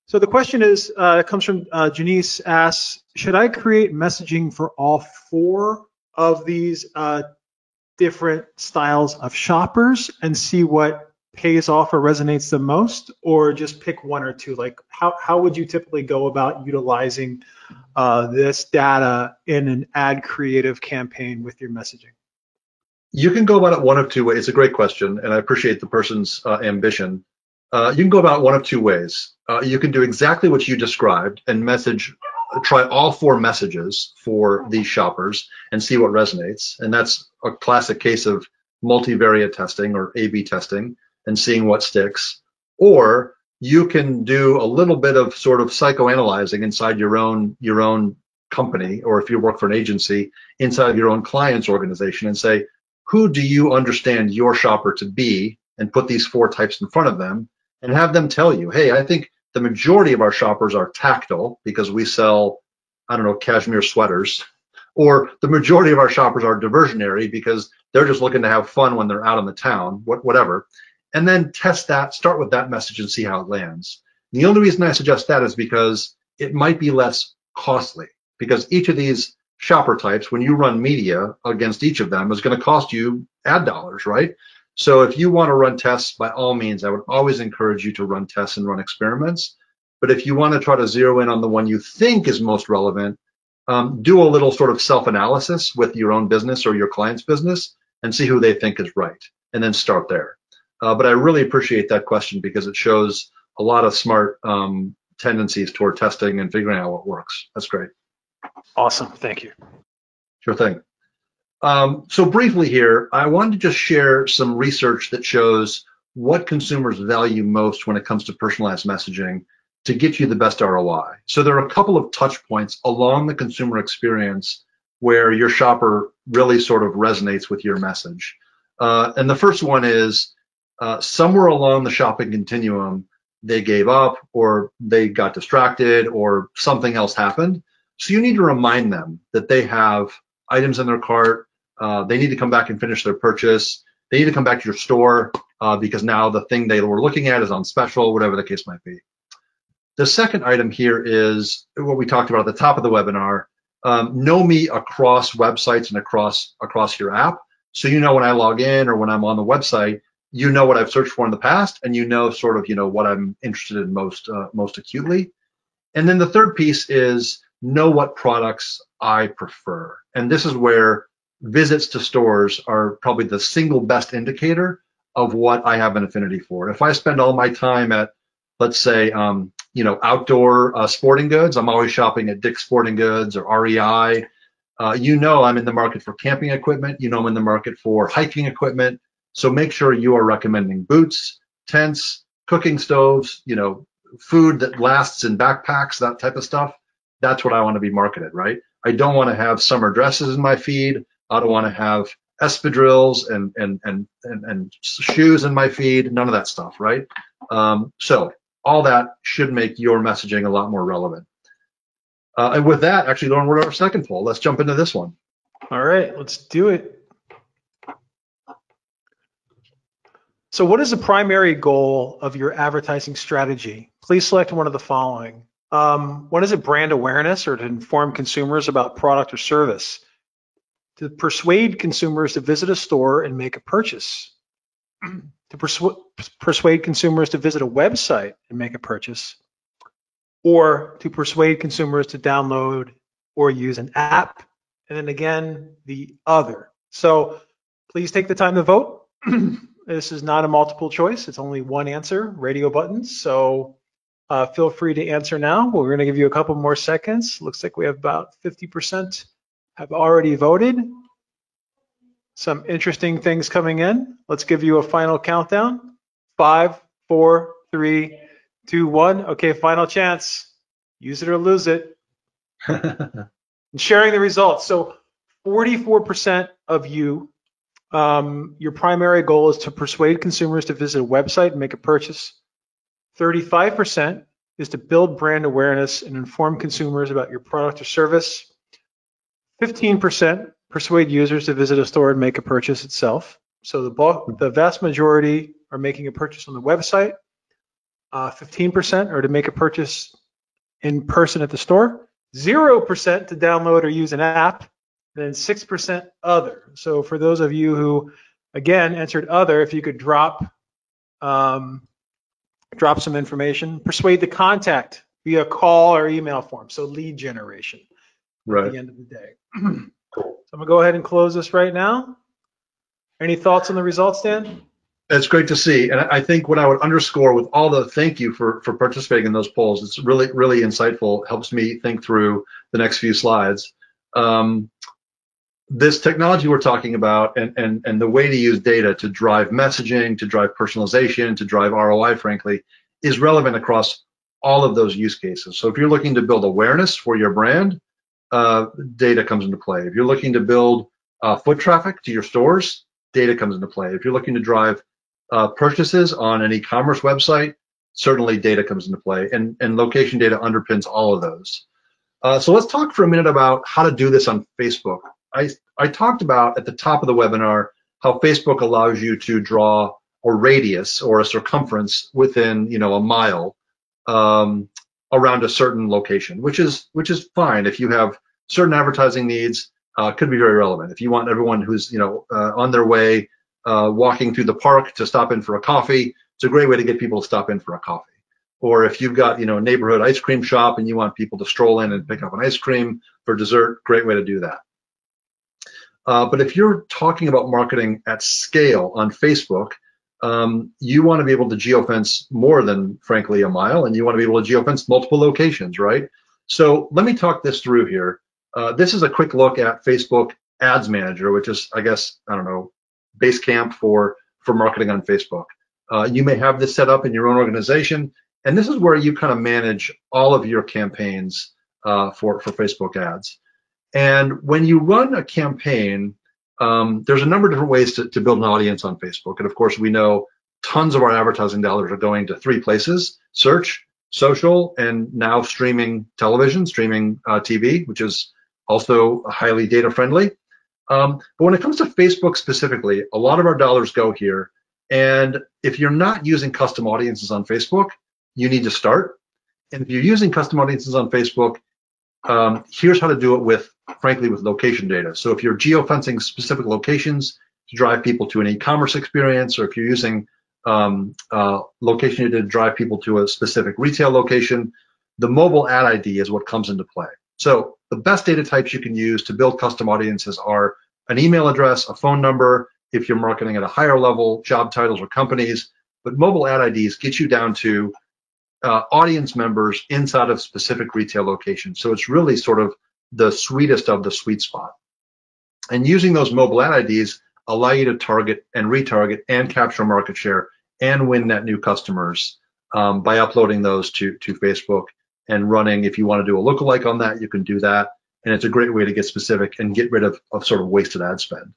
So the question is, it comes from Janice asks, should I create messaging for all 4 of these different styles of shoppers and see what pays off or resonates the most, or just pick one or two? Like how would you typically go about utilizing this data in an ad creative campaign with your messaging? You can go about it one of two ways. It's a great question, and I appreciate the person's ambition. You can go about it one of two ways. You can do exactly what you described and try all 4 messages for these shoppers and see what resonates. And that's a classic case of multivariate testing or A/B testing and seeing what sticks. Or you can do a little bit of sort of psychoanalyzing inside your own company, or if you work for an agency, inside of your own client's organization, and say, who do you understand your shopper to be, and put these 4 types in front of them and have them tell you, hey, I think the majority of our shoppers are tactile because we sell, I don't know, cashmere sweaters, or the majority of our shoppers are diversionary because they're just looking to have fun when they're out in the town, whatever. And then test that, start with that message and see how it lands. And the only reason I suggest that is because it might be less costly, because each of these shopper types, when you run media against each of them, is going to cost you ad dollars, right? So if you want to run tests, by all means, I would always encourage you to run tests and run experiments. But if you want to try to zero in on the one you think is most relevant, do a little sort of self-analysis with your own business or your client's business and see who they think is right, and then start there. But I really appreciate that question because it shows a lot of smart tendencies toward testing and figuring out what works. That's great. Awesome. Thank you. Sure thing. So briefly here, I wanted to just share some research that shows what consumers value most when it comes to personalized messaging to get you the best ROI. So there are a couple of touch points along the consumer experience where your shopper really sort of resonates with your message. And the first one is somewhere along the shopping continuum, they gave up or they got distracted or something else happened. So you need to remind them that they have items in their cart. They need to come back and finish their purchase. They need to come back to your store because now the thing they were looking at is on special, whatever the case might be. The second item here is what we talked about at the top of the webinar. Know me across websites and across your app. So you know when I log in or when I'm on the website, you know what I've searched for in the past, and you know sort of what I'm interested in most acutely. And then the third piece is know what products I prefer. And this is where visits to stores are probably the single best indicator of what I have an affinity for. If I spend all my time at, let's say, outdoor sporting goods, I'm always shopping at Dick's Sporting Goods or REI. I'm in the market for camping equipment. I'm in the market for hiking equipment. So make sure you are recommending boots, tents, cooking stoves, food that lasts in backpacks, that type of stuff. That's what I want to be marketed, right? I don't want to have summer dresses in my feed. I don't want to have espadrilles and shoes in my feed. None of that stuff, right? So all that should make your messaging a lot more relevant. And with that, actually, Lauren, we're at our second poll. Let's jump into this one. All right, let's do it. So what is the primary goal of your advertising strategy? Please select one of the following. What is it, brand awareness or to inform consumers about product or service? To persuade consumers to visit a store and make a purchase? To persuade consumers to visit a website and make a purchase? Or to persuade consumers to download or use an app? And then again, the other. So please take the time to vote. This is not a multiple choice. It's only one answer, radio buttons. So feel free to answer now. We're going to give you a couple more seconds. Looks like we have about 50% have already voted. Some interesting things coming in. Let's give you a final countdown. 5, 4, 3, 2, 1. Okay, final chance. Use it or lose it. And sharing the results. So 44% of you, your primary goal is to persuade consumers to visit a website and make a purchase. 35% is to build brand awareness and inform consumers about your product or service. 15% persuade users to visit a store and make a purchase itself. So the vast majority are making a purchase on the website. 15% are to make a purchase in person at the store. 0% to download or use an app. And then 6% other. So for those of you who, again, answered other, if you could drop drop some information, persuade the contact via call or email form. So lead generation at the end of the day. So I'm gonna go ahead and close this right now. Any thoughts on the results, Dan? It's great to see. And I think what I would underscore with all the thank you for participating in those polls, it's really, really insightful. It helps me think through the next few slides. This technology we're talking about and the way to use data to drive messaging, to drive personalization, to drive ROI, frankly, is relevant across all of those use cases. So if you're looking to build awareness for your brand, data comes into play. If you're looking to build foot traffic to your stores, data comes into play. If you're looking to drive purchases on an e-commerce website, certainly data comes into play, and location data underpins all of those. So let's talk for a minute about how to do this on Facebook. I talked about at the top of the webinar how Facebook allows you to draw a radius or a circumference within, a mile around a certain location, which is fine if you have certain advertising needs. Could be very relevant if you want everyone who's on their way walking through the park to stop in for a coffee. It's a great way to get people to stop in for a coffee. Or if you've got a neighborhood ice cream shop and you want people to stroll in and pick up an ice cream for dessert, great way to do that. But if you're talking about marketing at scale on Facebook, you want to be able to geofence more than, frankly, a mile, and you want to be able to geofence multiple locations, right? So let me talk this through here. This is a quick look at Facebook Ads Manager, which is, I guess, base camp for marketing on Facebook. You may have this set up in your own organization, and this is where you kind of manage all of your campaigns for Facebook ads. And when you run a campaign, there's a number of different ways to build an audience on Facebook. And of course, we know tons of our advertising dollars are going to three places: search, social, and now streaming television, streaming TV, which is also highly data friendly. But when it comes to Facebook specifically, a lot of our dollars go here. And if you're not using custom audiences on Facebook, you need to start. And if you're using custom audiences on Facebook, here's how to do it frankly, with location data. So if you're geofencing specific locations to drive people to an e-commerce experience, or if you're using location data to drive people to a specific retail location, the mobile ad ID is what comes into play. So the best data types you can use to build custom audiences are an email address, a phone number, if you're marketing at a higher level, job titles or companies. But mobile ad IDs get you down to audience members inside of specific retail locations. So it's really sort of the sweetest of the sweet spot. And using those mobile ad IDs allow you to target and retarget and capture market share and win net new customers by uploading those to Facebook and running. If you want to do a lookalike on that, you can do that. And it's a great way to get specific and get rid of sort of wasted ad spend.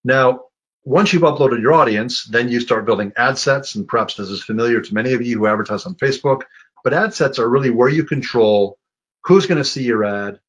Now, once you've uploaded your audience, then you start building ad sets, and perhaps this is familiar to many of you who advertise on Facebook, but ad sets are really where you control who's going to see your ad,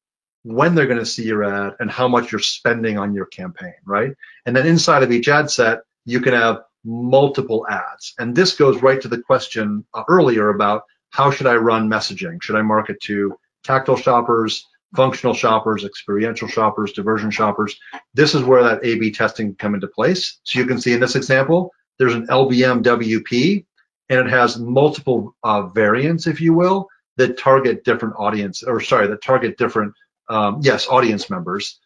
when they're going to see your ad, and how much you're spending on your campaign, right? And then inside of each ad set, you can have multiple ads. And this goes right to the question earlier about how should I run messaging? Should I market to tactile shoppers, functional shoppers, experiential shoppers, diversion shoppers? This is where that A/B testing come into place. So you can see in this example, there's an LBM WP, and it has multiple variants, if you will, that target different audience, that target different audience members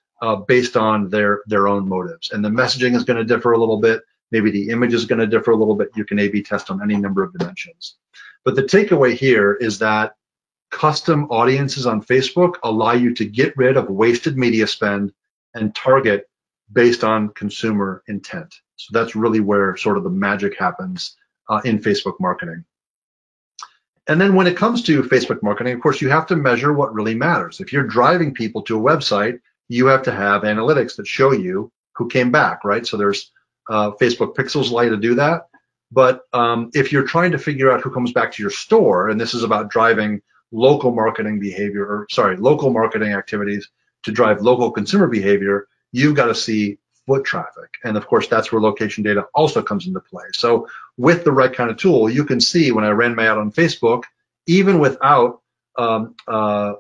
based on their own motives. And the messaging is going to differ a little bit. Maybe the image is going to differ a little bit. You can A/B test on any number of dimensions. But the takeaway here is that custom audiences on Facebook allow you to get rid of wasted media spend and target based on consumer intent. So that's really where sort of the magic happens in Facebook marketing. And then when it comes to Facebook marketing, of course, you have to measure what really matters. If you're driving people to a website, you have to have analytics that show you who came back, right? So there's Facebook Pixels allow you to do that. But if you're trying to figure out who comes back to your store, and this is about driving local marketing activities to drive local consumer behavior, you've got to see foot traffic. And of course, that's where location data also comes into play. So with the right kind of tool, you can see when I ran my ad on Facebook, even without a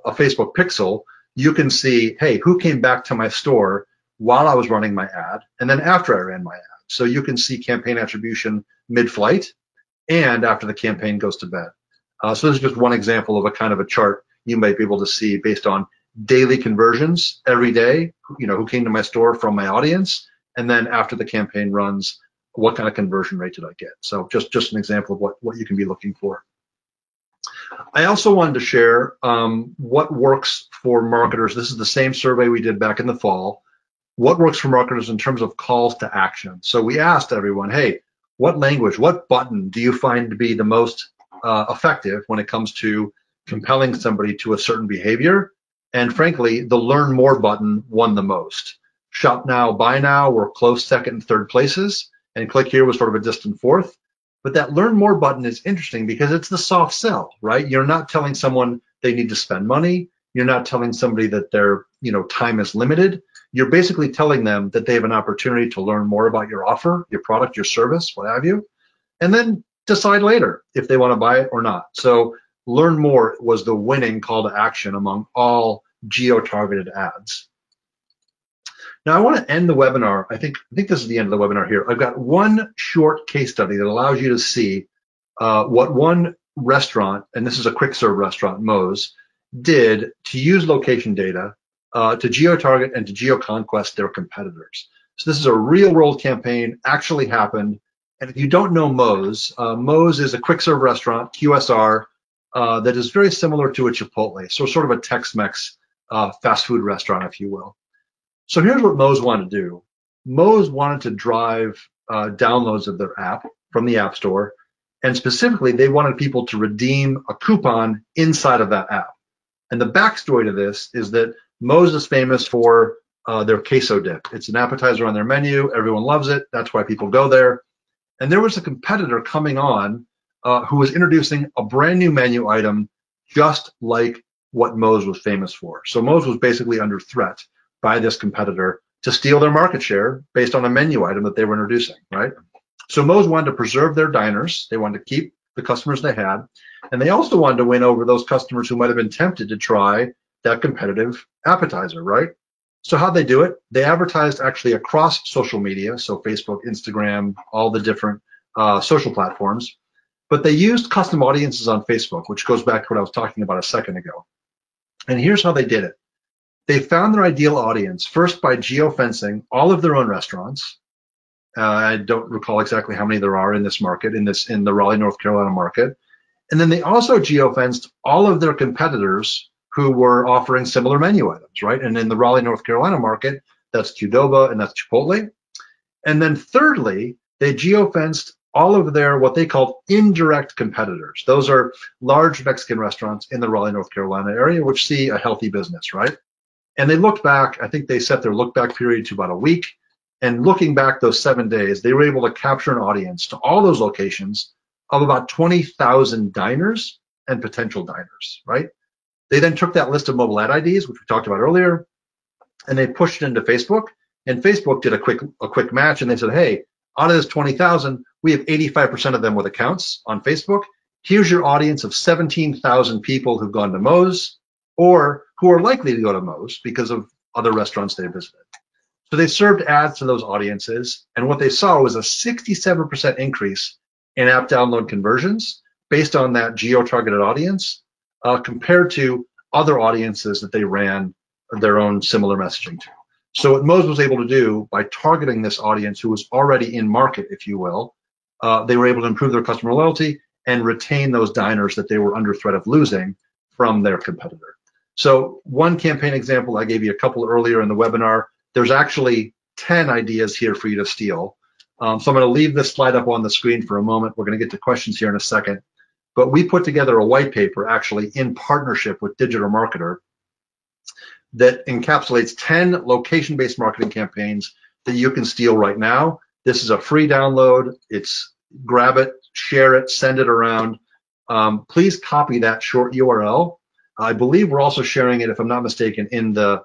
Facebook Pixel, you can see, hey, who came back to my store while I was running my ad, and then after I ran my ad. So you can see campaign attribution mid-flight, and after the campaign goes to bed. So this is just one example of a kind of a chart you might be able to see based on daily conversions every day, who came to my store from my audience, and then after the campaign runs, what kind of conversion rate did I get? So just an example of what you can be looking for. I also wanted to share what works for marketers. This is the same survey we did back in the fall. What works for marketers in terms of calls to action? So we asked everyone, hey, what language, what button do you find to be the most effective when it comes to compelling somebody to a certain behavior? And frankly, the learn more button won the most. Shop now, buy now were close second and third places, and click here was sort of a distant fourth. But that learn more button is interesting because it's the soft sell, right? You're not telling someone they need to spend money. You're not telling somebody that their time is limited. You're basically telling them that they have an opportunity to learn more about your offer, your product, your service, what have you, and then decide later if they want to buy it or not. So learn more was the winning call to action among all geo-targeted ads. Now I want to end the webinar. I think this is the end of the webinar here. I've got one short case study that allows you to see what one restaurant, and this is a quick serve restaurant, Moe's, did to use location data to geo-target and to geo-conquest their competitors. So this is a real-world campaign, actually happened. And if you don't know Moe's, Moe's is a quick serve restaurant, QSR, that is very similar to a Chipotle, so sort of a Tex-Mex fast food restaurant, if you will. So here's what Moe's wanted to do. Moe's wanted to drive downloads of their app from the App Store, and specifically, they wanted people to redeem a coupon inside of that app. And the backstory to this is that Moe's is famous for their queso dip. It's an appetizer on their menu. Everyone loves it. That's why people go there. And there was a competitor coming on who was introducing a brand new menu item just like what Moe's was famous for. So Moe's was basically under threat by this competitor to steal their market share based on a menu item that they were introducing, right? So Moe's wanted to preserve their diners. They wanted to keep the customers they had. And they also wanted to win over those customers who might have been tempted to try that competitive appetizer, right? So how'd they do it? They advertised actually across social media, so Facebook, Instagram, all the different social platforms, but they used custom audiences on Facebook, which goes back to what I was talking about a second ago. And here's how they did it. They found their ideal audience first by geofencing all of their own restaurants. I don't recall exactly how many there are in this market, in the Raleigh, North Carolina market. And then they also geofenced all of their competitors who were offering similar menu items, right? And in the Raleigh, North Carolina market, that's Qdoba and that's Chipotle. And then thirdly, they geofenced all of their what they called indirect competitors. Those are large Mexican restaurants in the Raleigh, North Carolina area, which see a healthy business, right? And they looked back, I think they set their look back period to about a week. And looking back those 7 days, they were able to capture an audience to all those locations of about 20,000 diners and potential diners, right? They then took that list of mobile ad IDs, which we talked about earlier, and they pushed it into Facebook. And Facebook did a quick match, and they said, hey, out of this 20,000, we have 85% of them with accounts on Facebook. Here's your audience of 17,000 people who've gone to Moe's or who are likely to go to Moe's because of other restaurants they visited. So they served ads to those audiences, and what they saw was a 67% increase in app download conversions based on that geo-targeted audience compared to other audiences that they ran their own similar messaging to. So what Moe's was able to do by targeting this audience who was already in market, if you will, they were able to improve their customer loyalty and retain those diners that they were under threat of losing from their competitor. So one campaign example, I gave you a couple earlier in the webinar. There's actually 10 ideas here for you to steal. So I'm going to leave this slide up on the screen for a moment. We're going to get to questions here in a second. But we put together a white paper actually in partnership with Digital Marketer that encapsulates 10 location-based marketing campaigns that you can steal right now. This is a free download. It's grab it, share it, send it around. Please copy that short URL. I believe we're also sharing it, if I'm not mistaken, in the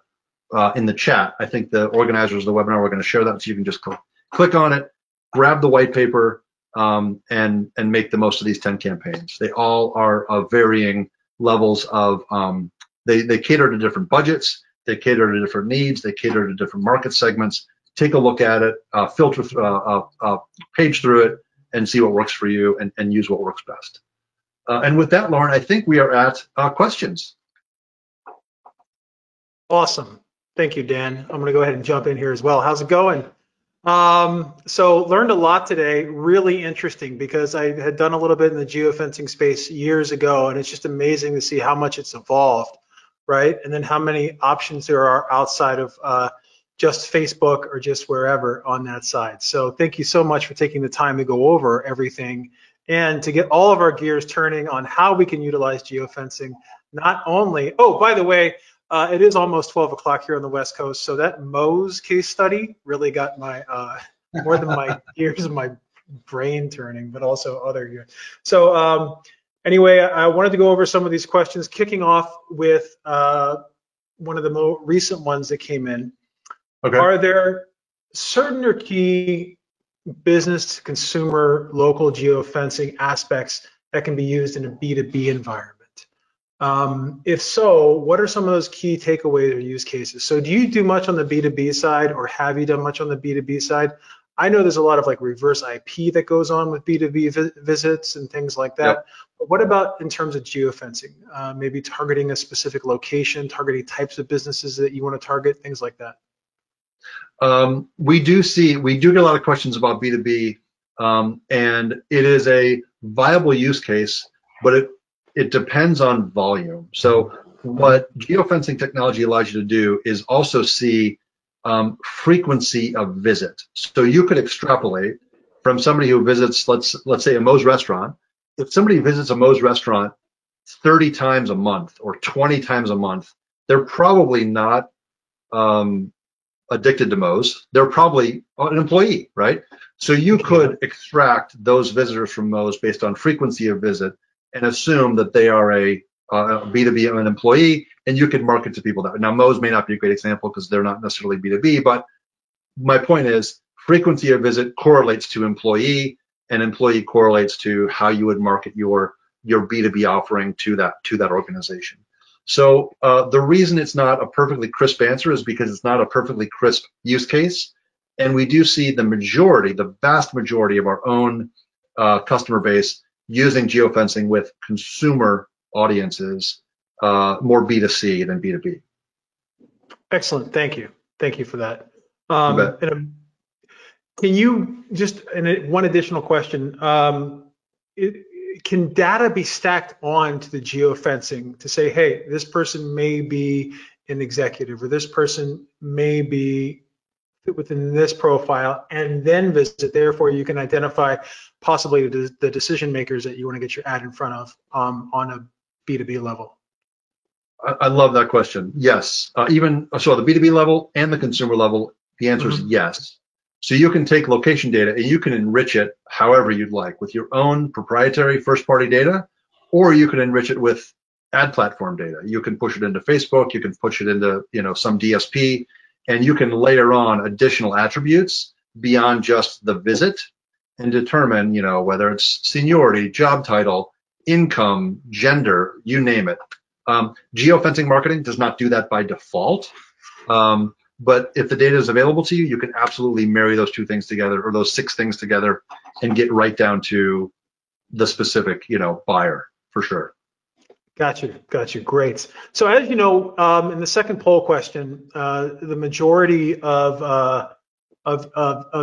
chat. I think the organizers of the webinar are going to share that, so you can just click on it, grab the white paper, and make the most of these 10 campaigns. They all are of varying levels of they cater to different budgets, they cater to different needs, they cater to different market segments. Take a look at it, filter, page through it, and see what works for you and use what works best. And with that, Lauren, I think we are at questions. Awesome. Thank you, Dan. I'm going to go ahead and jump in here as well. How's it going? So learned a lot today, really interesting, because I had done a little bit in the geofencing space years ago, and it's just amazing to see how much it's evolved, right? And then how many options there are outside of just Facebook or just wherever on that side. So thank you so much for taking the time to go over everything and to get all of our gears turning on how we can utilize geofencing. Not only, oh, by the way, it is almost 12 o'clock here on the West Coast, so that Moe's case study really got my more than my ears and my brain turning, but also other gears. So anyway, I wanted to go over some of these questions, kicking off with one of the more recent ones that came in. Okay. Are there certain or key business to consumer local geofencing aspects that can be used in a B2B environment? If so, what are some of those key takeaways or use cases? So do you do much on the B2B side, or have you done much on the B2B side? I know there's a lot of like reverse IP that goes on with B2B visits and things like that. Yep. But what about in terms of geofencing? Maybe targeting a specific location, targeting types of businesses that you want to target, things like that. We do get a lot of questions about B2B, and it is a viable use case, but it depends on volume. So what geofencing technology allows you to do is also see frequency of visit. So you could extrapolate from somebody who visits, let's say a Moe's restaurant. If somebody visits a Moe's restaurant 30 times a month or 20 times a month, they're probably not addicted to Moe's. They're probably an employee, right? So you could extract those visitors from Moe's based on frequency of visit and assume that they are a B2B an employee, and you can market to people that way. Now, Moe's may not be a great example because they're not necessarily B2B, but my point is frequency of visit correlates to employee, and employee correlates to how you would market your B2B offering to that organization. So the reason it's not a perfectly crisp answer is because it's not a perfectly crisp use case, and we do see the vast majority of our own customer base using geofencing with consumer audiences, more B2C than B2B. Excellent. Thank you. Thank you for that. Can you just, and one additional question, can data be stacked on to the geofencing to say, hey, this person may be an executive, or this person may be within this profile, and then visit, therefore you can identify possibly the decision makers that you want to get your ad in front of on a B2B level? I love that question. Yes, even so, the B2B level and the consumer level, the answer is yes. So you can take location data and you can enrich it however you'd like with your own proprietary first-party data, or you can enrich it with ad platform data. You can push it into Facebook, you can push it into some DSP, and you can layer on additional attributes beyond just the visit and determine, whether it's seniority, job title, income, gender, you name it. Geofencing marketing does not do that by default. But if the data is available to you, you can absolutely marry those two things together, or those 6 things together, and get right down to the specific, buyer for sure. Got you. Great. So as you know, in the second poll question, the majority of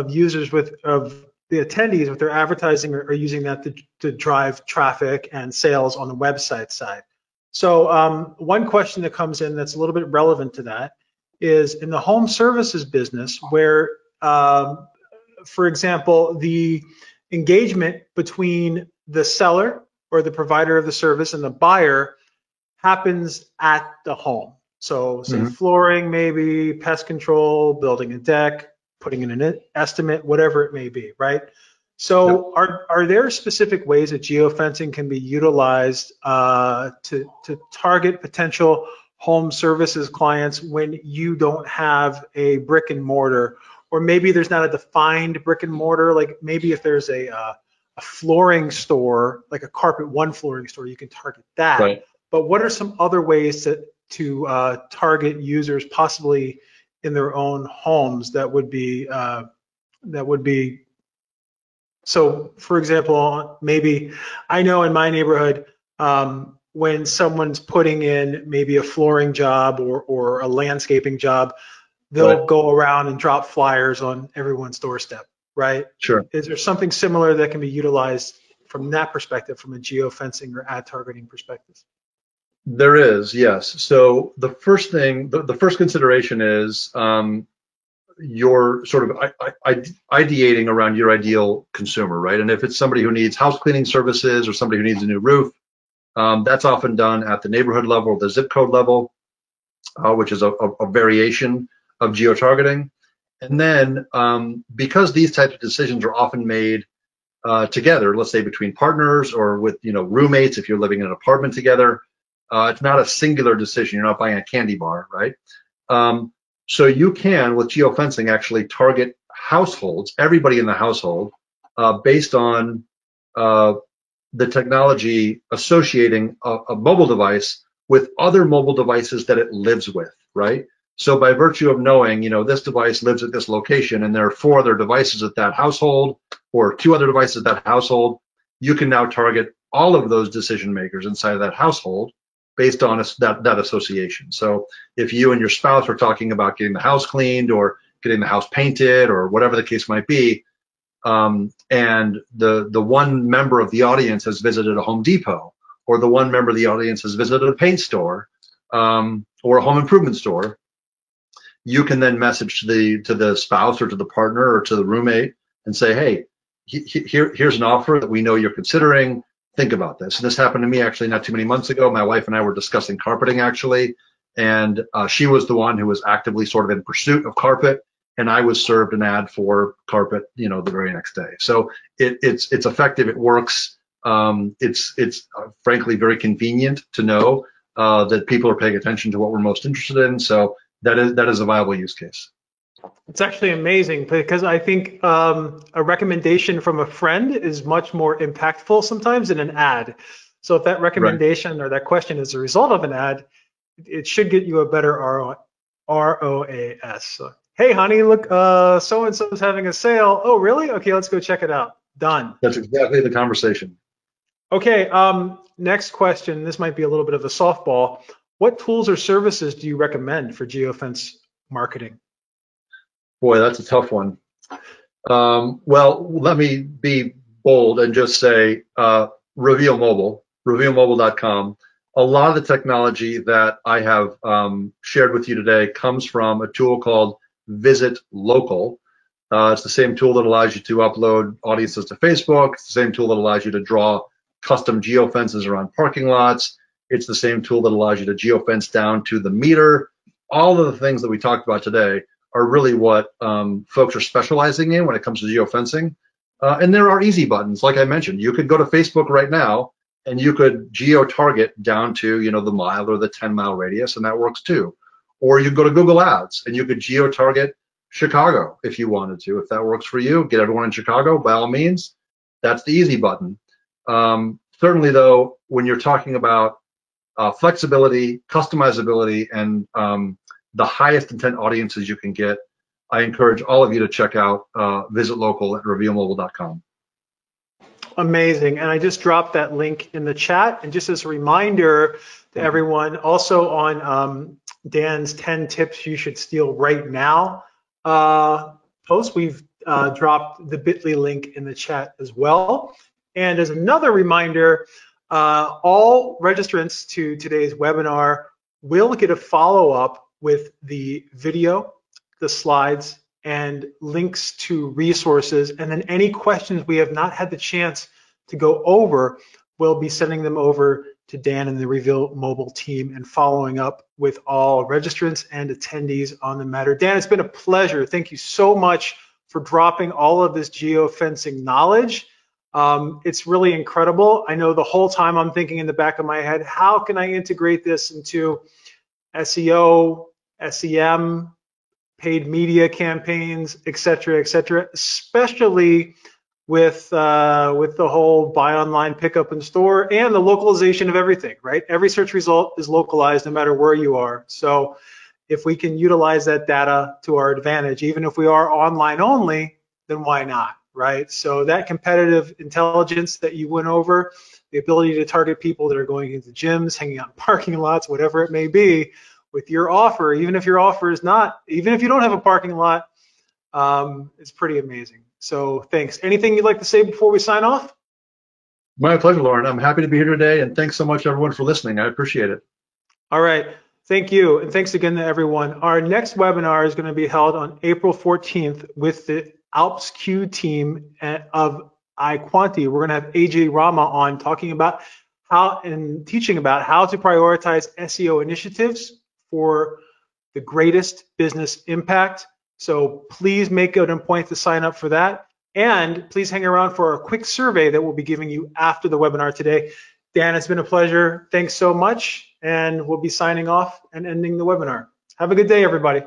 users of the attendees with their advertising are using that to drive traffic and sales on the website side. So one question that comes in that's a little bit relevant to that is in the home services business, where, for example, the engagement between the seller or the provider of the service and the buyer happens at the home. So say flooring, maybe pest control, building a deck, putting in an estimate, whatever it may be, right? So are there specific ways that geofencing can be utilized to target potential home services clients when you don't have a brick and mortar, or maybe there's not a defined brick and mortar? Like maybe if there's a flooring store, like a Carpet One flooring store, you can target that. Right. But what are some other ways to target users possibly in their own homes that would be So, for example, maybe I know in my neighborhood, when someone's putting in maybe a flooring job or a landscaping job, Right. they'll go around and drop flyers on everyone's doorstep, right? Sure. Is there something similar that can be utilized from that perspective, from a geofencing or ad targeting perspective? There is, yes. So the first thing, the first consideration is you're sort of ideating around your ideal consumer, right? And if it's somebody who needs house cleaning services or somebody who needs a new roof, that's often done at the neighborhood level, the zip code level, which is a variation of geo-targeting. And then because these types of decisions are often made together, let's say between partners or with roommates, if you're living in an apartment together, it's not a singular decision. You're not buying a candy bar, right? So you can, with geofencing, actually target households, everybody in the household, based on the technology associating a mobile device with other mobile devices that it lives with, right? So by virtue of knowing, this device lives at this location and there are 4 other devices at that household or 2 other devices at that household, you can now target all of those decision makers inside of that household based on that association. So if you and your spouse are talking about getting the house cleaned or getting the house painted or whatever the case might be, and the one member of the audience has visited a Home Depot, or the one member of the audience has visited a paint store, or a home improvement store, you can then message to the spouse or to the partner or to the roommate and say, hey, here's an offer that we know you're considering. Think about this. And this happened to me actually not too many months ago. My wife and I were discussing carpeting actually, and she was the one who was actively sort of in pursuit of carpet, and I was served an ad for carpet, the very next day. So it's effective. It works. It's frankly very convenient to know that people are paying attention to what we're most interested in. So that is a viable use case. It's actually amazing because I think a recommendation from a friend is much more impactful sometimes than an ad. So if that recommendation or that question is a result of an ad, it should get you a better ROAS. So, hey, honey, look, so-and-so is having a sale. Oh, really? Okay, let's go check it out. Done. That's exactly the conversation. Okay, next question. This might be a little bit of a softball. What tools or services do you recommend for geofence marketing? Boy, that's a tough one. Well, let me be bold and just say Reveal Mobile, revealmobile.com. A lot of the technology that I have shared with you today comes from a tool called Visit Local. It's the same tool that allows you to upload audiences to Facebook. It's the same tool that allows you to draw custom geofences around parking lots. It's the same tool that allows you to geofence down to the meter. All of the things that we talked about today are really what folks are specializing in when it comes to geofencing. And there are easy buttons. Like I mentioned, you could go to Facebook right now and you could geo-target down to the mile or the 10-mile radius, and that works too. Or you go to Google Ads and you could geo-target Chicago if you wanted to. If that works for you, get everyone in Chicago, by all means. That's the easy button. Certainly, though, when you're talking about flexibility, customizability, and the highest intent audiences you can get, I encourage all of you to check out Visit Local at revealmobile.com. Amazing. And I just dropped that link in the chat. And just as a reminder to everyone, also on Dan's 10 tips you should steal right now post, we've dropped the bit.ly link in the chat as well. And as another reminder, all registrants to today's webinar will get a follow-up with the video, the slides, and links to resources. And then any questions we have not had the chance to go over, we'll be sending them over to Dan and the Reveal Mobile team and following up with all registrants and attendees on the matter. Dan, it's been a pleasure. Thank you so much for dropping all of this geofencing knowledge. It's really incredible. I know the whole time I'm thinking in the back of my head, how can I integrate this into SEO, SEM, paid media campaigns, et cetera, especially with the whole buy online, pick up in store, and the localization of everything, right? Every search result is localized no matter where you are. So if we can utilize that data to our advantage, even if we are online only, then why not? right? So that competitive intelligence that you went over, the ability to target people that are going into gyms, hanging out in parking lots, whatever it may be, with your offer, even if your offer is not, even if you don't have a parking lot, it's pretty amazing. So thanks. Anything you'd like to say before we sign off? My pleasure, Lauren. I'm happy to be here today, and thanks so much, everyone, for listening. I appreciate it. All right. Thank you. And thanks again to everyone. Our next webinar is going to be held on April 14th with the Alps Q team of iQuanti. We're going to have AJ Rama on talking about how and teaching about how to prioritize SEO initiatives for the greatest business impact. So please make it a point to sign up for that. And please hang around for a quick survey that we'll be giving you after the webinar today. Dan, it's been a pleasure. Thanks so much. And we'll be signing off and ending the webinar. Have a good day, everybody.